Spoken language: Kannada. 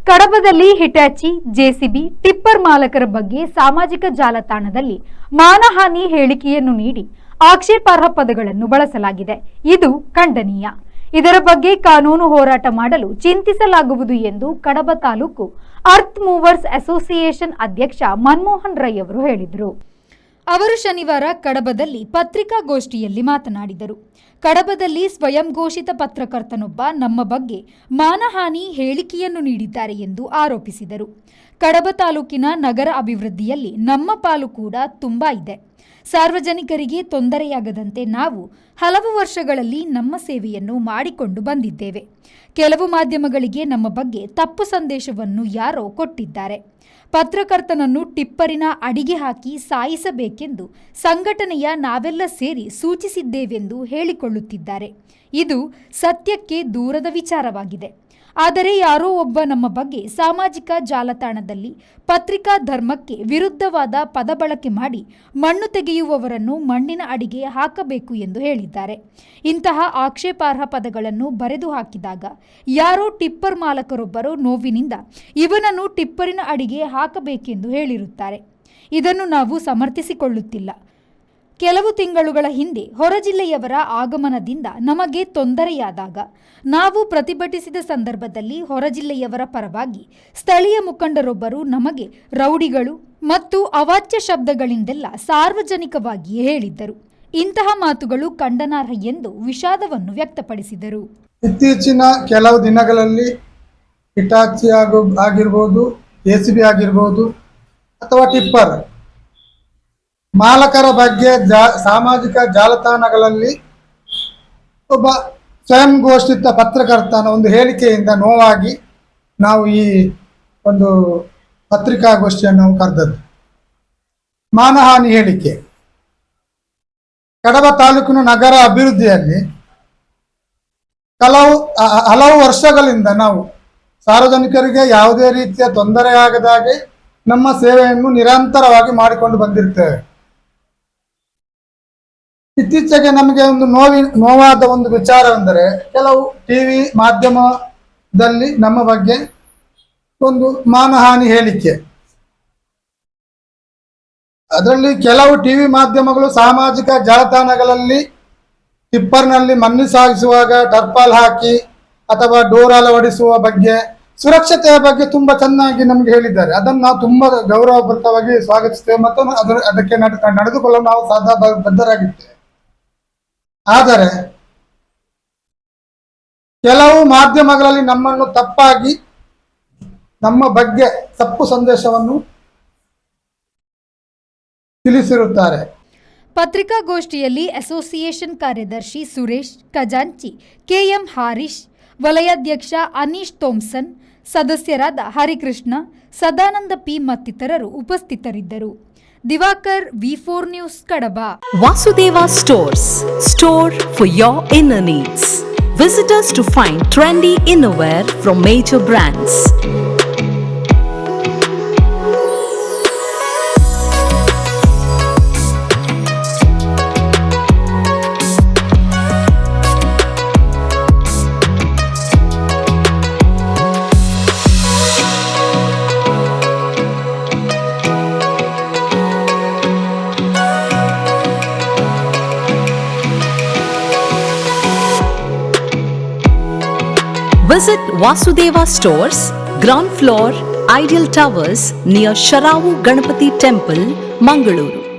ಕಡಬದಲ್ಲಿ ಹಿಟಾಚಿ, ಜೆಸಿಬಿ, ಟಿಪ್ಪರ್ ಮಾಲಕರ ಬಗ್ಗೆ ಸಾಮಾಜಿಕ ಜಾಲತಾಣದಲ್ಲಿ ಮಾನಹಾನಿ ಹೇಳಿಕೆಯನ್ನು ನೀಡಿ ಆಕ್ಷೇಪಾರ್ಹ ಪದಗಳನ್ನು ಬಳಸಲಾಗಿದೆ. ಇದು ಖಂಡನೀಯ. ಇದರ ಬಗ್ಗೆ ಕಾನೂನು ಹೋರಾಟ ಮಾಡಲು ಚಿಂತಿಸಲಾಗುವುದು ಎಂದು Kadaba taluk earth movers association ಅಧ್ಯಕ್ಷ ಮನಮೋಹನ್ ರೈ ಅವರು ಹೇಳಿದರು. ಅವರು ಶನಿವಾರ ಕಡಬದಲ್ಲಿ ಪತ್ರಿಕಾಗೋಷ್ಠಿಯಲ್ಲಿ ಮಾತನಾಡಿದರು. ಕಡಬದಲ್ಲಿ ಸ್ವಯಂ ಘೋಷಿತ ಪತ್ರಕರ್ತನೊಬ್ಬ ನಮ್ಮ ಬಗ್ಗೆ ಮಾನಹಾನಿ ಹೇಳಿಕೆಯನ್ನು ನೀಡಿದ್ದಾರೆ ಎಂದು ಆರೋಪಿಸಿದರು. ಕಡಬ ತಾಲೂಕಿನ ನಗರ ಅಭಿವೃದ್ಧಿಯಲ್ಲಿ ನಮ್ಮ ಪಾಲು ಕೂಡ ತುಂಬಾ ಇದೆ. ಸಾರ್ವಜನಿಕರಿಗೆ ತೊಂದರೆಯಾಗದಂತೆ ನಾವು ಹಲವು ವರ್ಷಗಳಲ್ಲಿ ನಮ್ಮ ಸೇವೆಯನ್ನು ಮಾಡಿಕೊಂಡು ಬಂದಿದ್ದೇವೆ. ಕೆಲವು ಮಾಧ್ಯಮಗಳಿಗೆ ನಮ್ಮ ಬಗ್ಗೆ ತಪ್ಪು ಸಂದೇಶವನ್ನು ಯಾರೋ ಕೊಟ್ಟಿದ್ದಾರೆ. ಪತ್ರಕರ್ತನನ್ನು ಟಿಪ್ಪರಿನ ಅಡಿಗೆ ಹಾಕಿ ಸಾಯಿಸಬೇಕೆಂದು ಸಂಘಟನೆಯ ನಾವೆಲ್ಲ ಸೇರಿ ಸೂಚಿಸಿದ್ದೇವೆಂದು ಹೇಳಿಕೊಳ್ಳುತ್ತಿದ್ದಾರೆ. ಇದು ಸತ್ಯಕ್ಕೆ ದೂರದ ವಿಚಾರವಾಗಿದೆ. ಆದರೆ ಯಾರೋ ಒಬ್ಬ ನಮ್ಮ ಬಗ್ಗೆ ಸಾಮಾಜಿಕ ಜಾಲತಾಣದಲ್ಲಿ ಪತ್ರಿಕಾ ಧರ್ಮಕ್ಕೆ ವಿರುದ್ಧವಾದ ಪದ ಬಳಕೆ ಮಾಡಿ ಮಣ್ಣು ತೆಗೆಯುವವರನ್ನು ಮಣ್ಣಿನ ಅಡಿಗೆ ಹಾಕಬೇಕು ಎಂದು ಹೇಳಿದ್ದಾರೆ. ಇಂತಹ ಆಕ್ಷೇಪಾರ್ಹ ಪದಗಳನ್ನು ಬರೆದು ಹಾಕಿದಾಗ ಯಾರೋ ಟಿಪ್ಪರ್ ಮಾಲಕರೊಬ್ಬರು ನೋವಿನಿಂದ ಇವನನ್ನು ಟಿಪ್ಪರಿನ ಅಡಿಗೆ ಹಾಕಬೇಕೆಂದು ಹೇಳಿರುತ್ತಾರೆ. ಇದನ್ನು ನಾವು ಸಮರ್ಥಿಸಿಕೊಳ್ಳುತ್ತಿಲ್ಲ. ಕೆಲವು ತಿಂಗಳುಗಳ ಹಿಂದೆ ಹೊರ ಜಿಲ್ಲೆಯವರ ಆಗಮನದಿಂದ ನಮಗೆ ತೊಂದರೆಯಾದಾಗ ನಾವು ಪ್ರತಿಭಟಿಸಿದ ಸಂದರ್ಭದಲ್ಲಿ ಹೊರ ಜಿಲ್ಲೆಯವರ ಪರವಾಗಿ ಸ್ಥಳೀಯ ಮುಖಂಡರೊಬ್ಬರು ನಮಗೆ ರೌಡಿಗಳು ಮತ್ತು ಅವಾಚ್ಯ ಶಬ್ದಗಳಿಂದೆಲ್ಲ ಸಾರ್ವಜನಿಕವಾಗಿಯೇ ಹೇಳಿದ್ದರು. ಇಂತಹ ಮಾತುಗಳು ಖಂಡನಾರ್ಹ ಎಂದು ವಿಷಾದವನ್ನು ವ್ಯಕ್ತಪಡಿಸಿದರು. ಇತ್ತೀಚಿನ ಕೆಲವು ದಿನಗಳಲ್ಲಿ ಹಿಟಾಚಿ ಆಗಿರ್ಬೋದು, ಎಸಿಬಿ ಆಗಿರ್ಬೋದು ಅಥವಾ ಟಿಪ್ಪರ್ ಮಾಲಕರ ಬಗ್ಗೆ ಸಾಮಾಜಿಕ ಜಾಲತಾಣಗಳಲ್ಲಿ ಒಬ್ಬ ಸ್ವಯಂ ಘೋಷಿತ ಪತ್ರಕರ್ತನ ಒಂದು ಹೇಳಿಕೆಯಿಂದ ನೋವಾಗಿ ನಾವು ಈ ಒಂದು ಪತ್ರಿಕಾಗೋಷ್ಠಿಯನ್ನು ಕರೆದದ್ದು. ಮಾನಹಾನಿ ಹೇಳಿಕೆ ಕಡಬ ತಾಲೂಕಿನ ನಗರ ಅಭಿವೃದ್ಧಿಯಲ್ಲಿ ಹಲವು ವರ್ಷಗಳಿಂದ ನಾವು ಸಾರ್ವಜನಿಕರಿಗೆ ಯಾವುದೇ ರೀತಿಯ ತೊಂದರೆಯಾಗದಾಗೆ ನಮ್ಮ ಸೇವೆಯನ್ನು ನಿರಂತರವಾಗಿ ಮಾಡಿಕೊಂಡು ಬಂದಿರ್ತೇವೆ. ಇತ್ತೀಚೆಗೆ ನಮಗೆ ಒಂದು ನೋವಾದ ಒಂದು ವಿಚಾರವೆಂದರೆ ಕೆಲವು ಟಿವಿ ಮಾಧ್ಯಮದಲ್ಲಿ ನಮ್ಮ ಬಗ್ಗೆ ಒಂದು ಮಾನಹಾನಿ ಹೇಳಿಕೆ. ಅದರಲ್ಲಿ ಕೆಲವು ಟಿವಿ ಮಾಧ್ಯಮಗಳು ಸಾಮಾಜಿಕ ಜಾಲತಾಣಗಳಲ್ಲಿ ಟಿಪ್ಪರ್ನಲ್ಲಿ ಮಣ್ಣು ಸಾಗಿಸುವಾಗ ಟರ್ಪಾಲ್ ಹಾಕಿ ಅಥವಾ ಡೋರ್ ಅಳವಡಿಸುವ ಬಗ್ಗೆ, ಸುರಕ್ಷತೆಯ ಬಗ್ಗೆ ತುಂಬಾ ಚೆನ್ನಾಗಿ ನಮಗೆ ಹೇಳಿದ್ದಾರೆ. ಅದನ್ನು ನಾವು ತುಂಬಾ ಗೌರವಪೂರಿತವಾಗಿ ಸ್ವಾಗತಿಸ್ತೇವೆ ಮತ್ತು ಅದಕ್ಕೆ ನಡೆದುಕೊಳ್ಳಲು ನಾವು ಸದಾ ಬದ್ಧರಾಗಿರ್ತೇವೆ. ಆದರೆ ಕೆಲವು ಮಾಧ್ಯಮಗಳಲ್ಲಿ ನಮ್ಮನ್ನು ತಪ್ಪಾಗಿ ನಮ್ಮ ಬಗ್ಗೆ ತಪ್ಪು ಸಂದೇಶವನ್ನು ತಿಳಿಸಿರುತ್ತಾರೆ. ಪತ್ರಿಕಾಗೋಷ್ಠಿಯಲ್ಲಿ ಅಸೋಸಿಯೇಷನ್ ಕಾರ್ಯದರ್ಶಿ ಸುರೇಶ್ ಖಜಾಂಚಿ, ಕೆಎಂ ಹಾರೀಶ್, ವಲಯಾಧ್ಯಕ್ಷ ಅನೀಶ್ ಥೋಮ್ಸನ್, ಸದಸ್ಯರಾದ ಹರಿಕೃಷ್ಣ, ಸದಾನಂದ ಪಿ ಮತ್ತಿತರರು ಉಪಸ್ಥಿತರಿದ್ದರು. Diwakar, V4 news, Kadaba. Vasudeva Stores, store for your inner needs. Visit us to find trendy innerwear from major brands. Visit Vasudeva Stores, ground floor, Ideal Towers near Sharavu Ganapati Temple, Mangaluru.